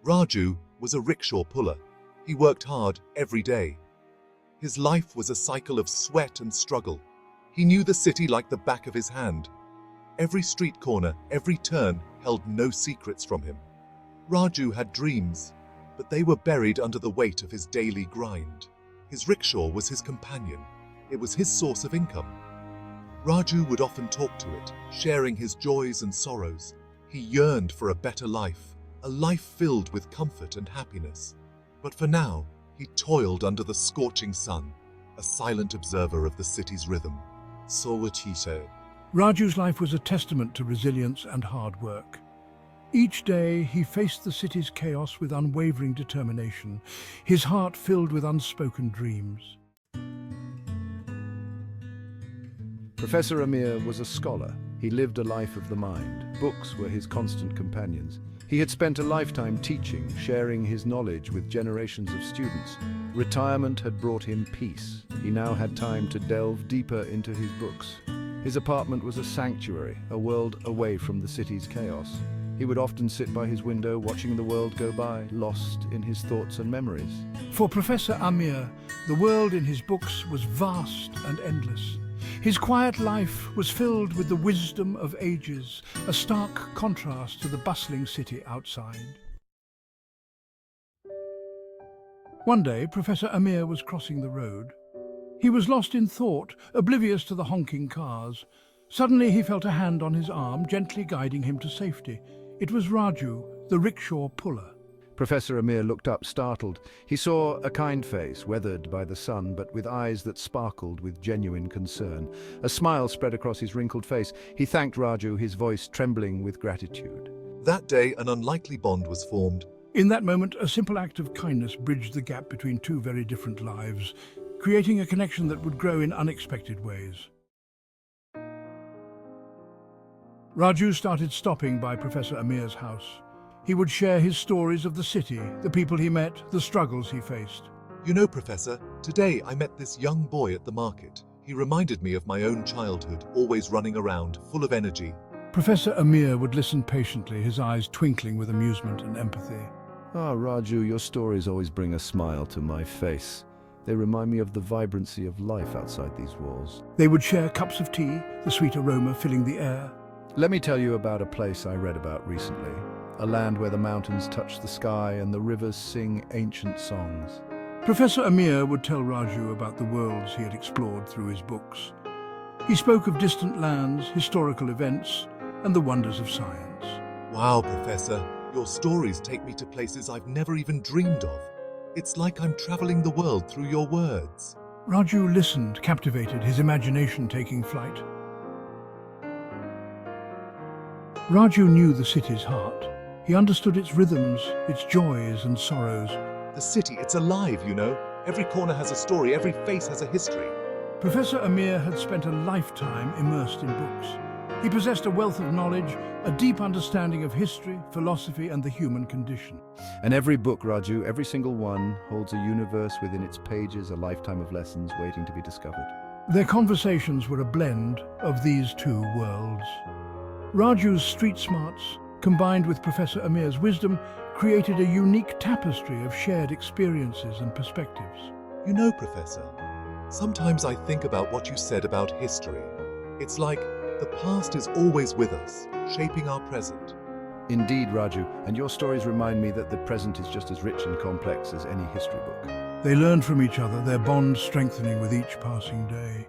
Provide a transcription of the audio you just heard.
Raju was a rickshaw puller. He worked hard every day. His life was a cycle of sweat and struggle. He knew the city like the back of his hand. Every street corner, every turn held no secrets from him. Raju had dreams, but they were buried under the weight of his daily grind. His rickshaw was his companion. It was his source of income. Raju would often talk to it, sharing his joys and sorrows. He yearned for a better life, a life filled with comfort and happiness. But for now, he toiled under the scorching sun, a silent observer of the city's rhythm. So what he said. Raju's life was a testament to resilience and hard work. Each day, he faced the city's chaos with unwavering determination, his heart filled with unspoken dreams. Professor Amir was a scholar. He lived a life of the mind. Books were his constant companions. He had spent a lifetime teaching, sharing his knowledge with generations of students. Retirement had brought him peace. He now had time to delve deeper into his books. His apartment was a sanctuary, a world away from the city's chaos. He would often sit by his window watching the world go by, lost in his thoughts and memories. For Professor Amir, the world in his books was vast and endless. His quiet life was filled with the wisdom of ages, a stark contrast to the bustling city outside. One day, Professor Amir was crossing the road. He was lost in thought, oblivious to the honking cars. Suddenly he felt a hand on his arm, gently guiding him to safety. It was Raju, the rickshaw puller. Professor Amir looked up, startled. He saw a kind face, weathered by the sun, but with eyes that sparkled with genuine concern. A smile spread across his wrinkled face. He thanked Raju, his voice trembling with gratitude. That day, an unlikely bond was formed. In that moment, a simple act of kindness bridged the gap between two very different lives, creating a connection that would grow in unexpected ways. Raju started stopping by Professor Amir's house. He would share his stories of the city, the people he met, the struggles he faced. You know, Professor, today I met this young boy at the market. He reminded me of my own childhood, always running around, full of energy. Professor Amir would listen patiently, his eyes twinkling with amusement and empathy. Ah, Raju, your stories always bring a smile to my face. They remind me of the vibrancy of life outside these walls. They would share cups of tea, the sweet aroma filling the air. Let me tell you about a place I read about recently. A land where the mountains touch the sky and the rivers sing ancient songs. Professor Amir would tell Raju about the worlds he had explored through his books. He spoke of distant lands, historical events, and the wonders of science. Wow, Professor, your stories take me to places I've never even dreamed of. It's like I'm traveling the world through your words. Raju listened, captivated, his imagination taking flight. Raju knew the city's heart. He understood its rhythms, its joys and sorrows. The city, it's alive, you know. Every corner has a story, every face has a history. Professor Amir had spent a lifetime immersed in books. He possessed a wealth of knowledge, a deep understanding of history, philosophy, and the human condition. And every book, Raju, every single one, holds a universe within its pages, a lifetime of lessons waiting to be discovered. Their conversations were a blend of these two worlds. Raju's street smarts, combined with Professor Amir's wisdom, created a unique tapestry of shared experiences and perspectives. You know, Professor, sometimes I think about what you said about history. It's like the past is always with us, shaping our present. Indeed, Raju, and your stories remind me that the present is just as rich and complex as any history book. They learned from each other, their bond strengthening with each passing day.